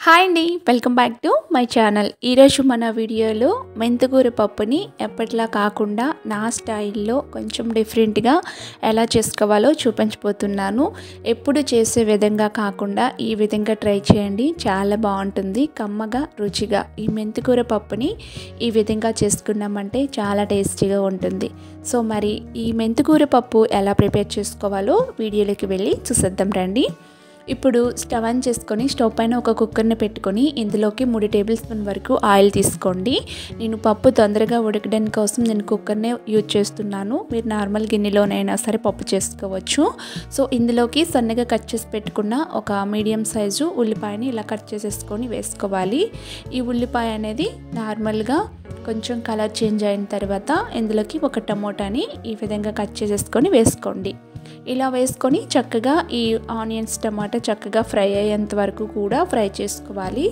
Hi అండి, welcome back to my channel. ఈరోజు మన వీడియోలో మెంతికూర పప్పుని ఎప్పటిలా కాకుండా నా స్టైల్లో కొంచెం డిఫరెంట్గా ఎలా చేసుకోవాలో చూపించబోతున్నాను. ఎప్పుడు చేసే విధంగా కాకుండా ఈ విధంగా ట్రై చేయండి, చాలా బాగుంటుంది. కమ్మగా రుచిగా ఈ మెంతికూర పప్పుని ఈ విధంగా చేసుకున్నామంటే చాలా టేస్టీగా ఉంటుంది. సో మరి ఈ మెంతికూర పప్పు ఎలా ప్రిపేర్ చేసుకోవాలో వీడియోలోకి వెళ్ళి చూసేద్దాం రండి. ఇప్పుడు స్టవ్ ఆన్ చేసుకొని స్టవ్ పైన ఒక కుక్కర్ని పెట్టుకొని ఇందులోకి 3 టేబుల్ స్పూన్ వరకు ఆయిల్ తీసుకోండి. నేను పప్పు తొందరగా ఉడకడానికి కోసం నేను కుక్కర్నే యూజ్ చేస్తున్నాను. మీరు నార్మల్ గిన్నెలోనైనా సరే పప్పు చేసుకోవచ్చు. సో ఇందులోకి సన్నగా కట్ చేసి పెట్టుకున్న ఒక మీడియం సైజు ఉల్లిపాయని ఇలా కట్ చేసేసుకొని వేసుకోవాలి. ఈ ఉల్లిపాయ అనేది నార్మల్గా కొంచెం కలర్ చేంజ్ అయిన తర్వాత ఇందులోకి ఒక టమోటాని ఈ విధంగా కట్ చేసేసుకొని వేసుకోండి. ఇలా వేసుకొని చక్కగా ఈ ఆనియన్స్ టమాటా చక్కగా ఫ్రై అయ్యేంత వరకు కూడా ఫ్రై చేసుకోవాలి.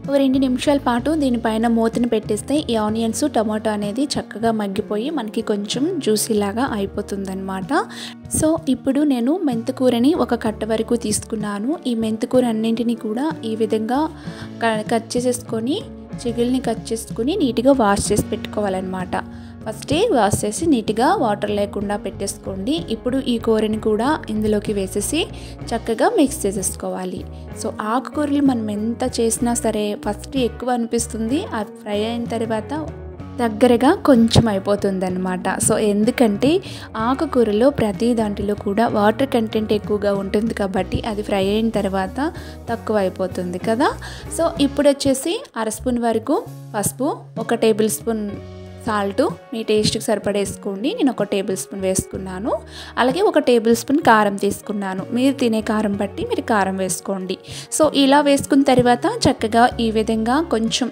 2 నిమిషాల పాటు దీనిపైన మూతను పెట్టేస్తే ఈ ఆనియన్స్ టమాటో అనేది చక్కగా మగ్గిపోయి మనకి కొంచెం జ్యూసీలాగా అయిపోతుందన్నమాట. సో ఇప్పుడు నేను మెంతికూరని ఒక కట్ట వరకు తీసుకున్నాను. ఈ మెంతికూర అన్నింటినీ కూడా ఈ విధంగా కట్ చేసేసుకొని చిగుల్ని కట్ చేసుకుని నీట్గా వాష్ చేసి పెట్టుకోవాలన్నమాట. ఫస్టే వాష్ చేసి నీట్గా వాటర్ లేకుండా పెట్టేసుకోండి. ఇప్పుడు ఈ కూరని కూడా ఇందులోకి వేసేసి చక్కగా మిక్స్ చేసేసుకోవాలి. సో ఆకుకూరలు మనం ఎంత చేసినా సరే ఫస్ట్ ఎక్కువ అనిపిస్తుంది, అది ఫ్రై అయిన తర్వాత దగ్గరగా కొంచెం అయిపోతుంది అనమాట. సో ఎందుకంటే ఆకుకూరలో ప్రతి దాంట్లో కూడా వాటర్ కంటెంట్ ఎక్కువగా ఉంటుంది కాబట్టి అది ఫ్రై అయిన తర్వాత తక్కువ అయిపోతుంది కదా. సో ఇప్పుడు వచ్చేసి 1/2 స్పూన్ వరకు పసుపు, 1 టేబుల్ స్పూన్ సాల్ట్ మీ టేస్ట్కి సరిపడేసుకోండి. నేను 1 టేబుల్ స్పూన్ వేసుకున్నాను. అలాగే 1 టేబుల్ స్పూన్ కారం తీసుకున్నాను. మీరు తినే కారం బట్టి మీరు కారం వేసుకోండి. సో ఇలా వేసుకున్న తర్వాత చక్కగా ఈ విధంగా కొంచెం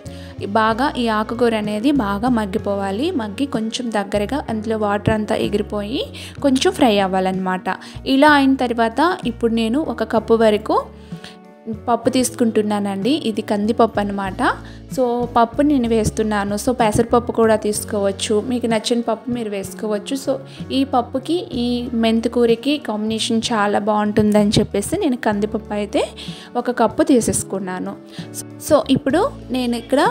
బాగా ఈ ఆకుకూర అనేది బాగా మగ్గిపోవాలి. మగ్గి కొంచెం దగ్గరగా అందులో వాటర్ అంతా ఎగిరిపోయి కొంచెం ఫ్రై అవ్వాలన్నమాట. ఇలా అయిన తర్వాత ఇప్పుడు నేను 1 కప్పు వరకు పప్పు తీసుకుంటున్నానండి. ఇది కందిపప్పు అనమాట. సో పప్పు నేను వేస్తున్నాను. సో పెసరపప్పు కూడా తీసుకోవచ్చు, మీకు నచ్చిన పప్పు మీరు వేసుకోవచ్చు. సో ఈ పప్పుకి ఈ మెంతికూరకి కాంబినేషన్ చాలా బాగుంటుందని చెప్పేసి నేను కందిపప్పు అయితే 1 కప్పు తీసేసుకున్నాను. సో ఇప్పుడు నేను ఇక్కడ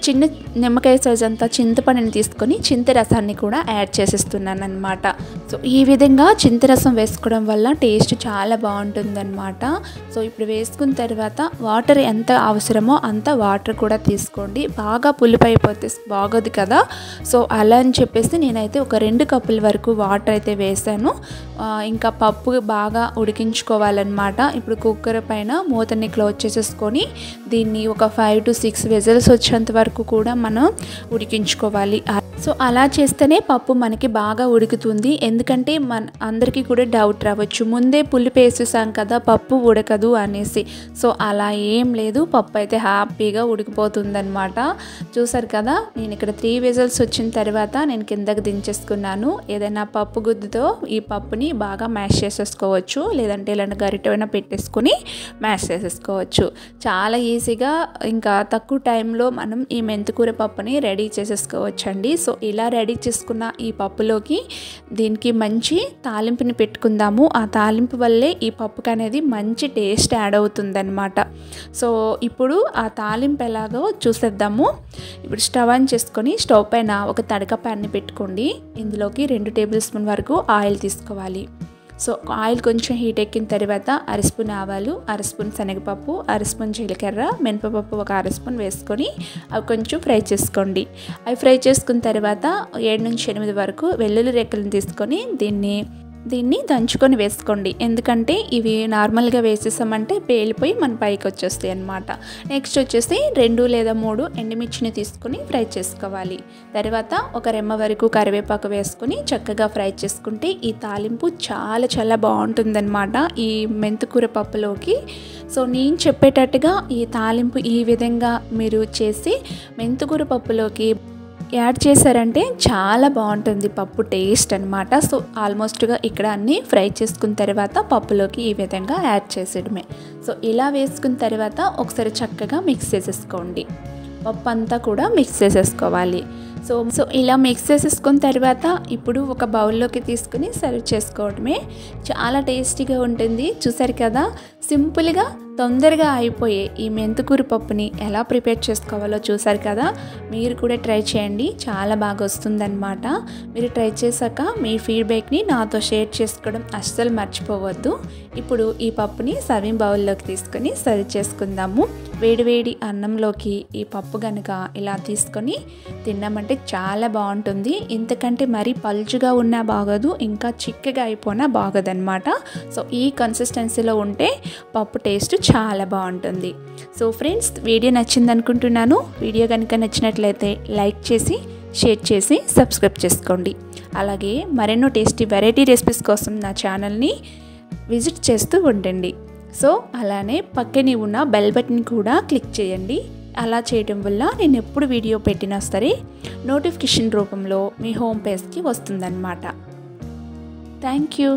చిన్న నిమ్మకాయ సైజ్ అంతా చింతపండుని తీసుకొని చింతరసాన్ని కూడా యాడ్ చేసేస్తున్నాను అనమాట. సో ఈ విధంగా చింతరసం వేసుకోవడం వల్ల టేస్ట్ చాలా బాగుంటుందన్నమాట. సో ఇప్పుడు వేసుకున్న తర్వాత వాటర్ ఎంత అవసరమో అంత వాటర్ కూడా తీసుకోండి. బాగా పులుపు అయిపోతే బాగోదు కదా. సో అలా అని చెప్పేసి నేనైతే ఒక 2 కప్పుల వరకు వాటర్ అయితే వేసాను. ఇంకా పప్పు బాగా ఉడికించుకోవాలన్నమాట. ఇప్పుడు కుక్కర్ పైన మూతని క్లోజ్ చేసేసుకొని దీన్ని ఒక 5 to 6 విజిల్స్ వచ్చేంత వరకు కూడా మనం ఉడికించుకోవాలి. సో అలా చేస్తేనే పప్పు మనకి బాగా ఉడుకుతుంది. ఎందుకంటే అందరికీ కూడా డౌట్ రావచ్చు, ముందే పులుపు వేసేసాం కదా పప్పు ఉడకదు అనేసి. సో అలా ఏం లేదు, పప్పు అయితే హ్యాపీగా ఉడికిపోతుందన్నమాట. చూసారు కదా, నేను ఇక్కడ 3 విజిల్స్ వచ్చిన తర్వాత నేను కిందకి దించేసుకున్నాను. ఏదైనా పప్పు గుద్దుతో ఈ పప్పుని బాగా మ్యాష్ చేసేసుకోవచ్చు, లేదంటే ఇలాంటి గరిటెమైనా పెట్టేసుకొని మ్యాష్ చేసేసుకోవచ్చు. చాలా ఈజీగా ఇంకా తక్కువ టైంలో మనం ఈ మెంతికూర పప్పుని రెడీ చేసేసుకోవచ్చండి. సో ఇలా రెడీ చేసుకున్న ఈ పప్పులోకి దీనికి మంచి తాలింపుని పెట్టుకుందాము. ఆ తాలింపు వల్లే ఈ పప్పుకి అనేది మంచి టేస్ట్ యాడ్ అవుతుందన్నమాట. సో ఇప్పుడు ఆ తాలింపు ఎలాగో చూసేద్దాము. ఇప్పుడు స్టవ్ ఆన్ చేసుకొని స్టవ్ పైన ఒక తడక ప్యాన్ని పెట్టుకోండి. ఇందులోకి 2 టేబుల్ స్పూన్ వరకు ఆయిల్ తీసుకోవాలి. సో ఆయిల్ కొంచెం హీట్ ఎక్కిన తర్వాత 1/2 స్పూన్ ఆవాలు, 1/2 స్పూన్ శనగపప్పు, 1/2 స్పూన్ జీలకర్ర, మినపపప్పు ఒక 1/2 స్పూన్ వేసుకొని అవి కొంచెం ఫ్రై చేసుకోండి. అవి ఫ్రై చేసుకున్న తర్వాత 7 నుంచి 8 వరకు వెల్లుల్లి రెక్కలను తీసుకొని దీన్ని దంచుకొని వేసుకోండి. ఎందుకంటే ఇవి నార్మల్గా వేసేసామంటే పేలిపోయి మన పైకి వచ్చేస్తాయి అన్నమాట. నెక్స్ట్ వచ్చేసి 2 లేదా 3 ఎండుమిర్చిని తీసుకొని ఫ్రై చేసుకోవాలి. తర్వాత ఒక రెమ్మ వరకు కరివేపాకు వేసుకొని చక్కగా ఫ్రై చేసుకుంటే ఈ తాలింపు చాలా చాలా బాగుంటుందన్నమాట ఈ మెంతికూర పప్పులోకి. సో నేను చెప్పేటట్టుగా ఈ తాలింపు ఈ విధంగా మీరు చేసి మెంతికూర పప్పులోకి యాడ్ చేశారంటే చాలా బాగుంటుంది పప్పు టేస్ట్ అనమాట. సో ఆల్మోస్ట్గా ఇక్కడ అన్నీ ఫ్రై చేసుకున్న తర్వాత పప్పులోకి ఈ విధంగా యాడ్ చేసేయడమే. సో ఇలా వేసుకున్న తర్వాత ఒకసారి చక్కగా మిక్స్ చేసేసుకోండి. పప్పు అంతా కూడా మిక్స్ చేసేసుకోవాలి. సో ఇలా మిక్స్ చేసేసుకున్న తర్వాత ఇప్పుడు ఒక బౌల్లోకి తీసుకుని సర్వ్ చేసుకోవడమే. చాలా టేస్టీగా ఉంటుంది. చూసారు కదా, సింపుల్గా తొందరగా అయిపోయే ఈ మెంతికూర పప్పుని ఎలా ప్రిపేర్ చేసుకోవాలో చూసారు కదా. మీరు కూడా ట్రై చేయండి, చాలా బాగా వస్తుందన్నమాట. మీరు ట్రై చేశాక మీ ఫీడ్బ్యాక్ని నాతో షేర్ చేసుకోవడం అస్సలు మర్చిపోవద్దు. ఇప్పుడు ఈ పప్పుని సర్వింగ్ బౌల్లోకి తీసుకొని సర్వ్ చేసుకుందాము. వేడివేడి అన్నంలోకి ఈ పప్పు కనుక ఇలా తీసుకొని తిన్నామంటే చాలా బాగుంటుంది. ఇంతకంటే మరీ పల్చుగా ఉన్నా బాగోదు, ఇంకా చిక్కగా అయిపోయినా బాగోదన్నమాట. సో ఈ కన్సిస్టెన్సీలో ఉంటే పప్పు టేస్ట్ చాలా బాగుంటుంది. సో ఫ్రెండ్స్, వీడియో నచ్చింది అనుకుంటున్నాను. వీడియో కనుక నచ్చినట్లయితే లైక్ చేసి, షేర్ చేసి, సబ్స్క్రైబ్ చేసుకోండి. అలాగే మరెన్నో టేస్టీ వెరైటీ రెసిపీస్ కోసం నా ఛానల్ని విజిట్ చేస్తూ ఉండండి. సో అలానే పక్కనే ఉన్న బెల్ బటన్ కూడా క్లిక్ చేయండి. అలా చేయడం వల్ల నేను ఎప్పుడు వీడియో పెట్టినా సరే నోటిఫికేషన్ రూపంలో మీ హోమ్ పేజ్కి వస్తుందన్నమాట. Thank you.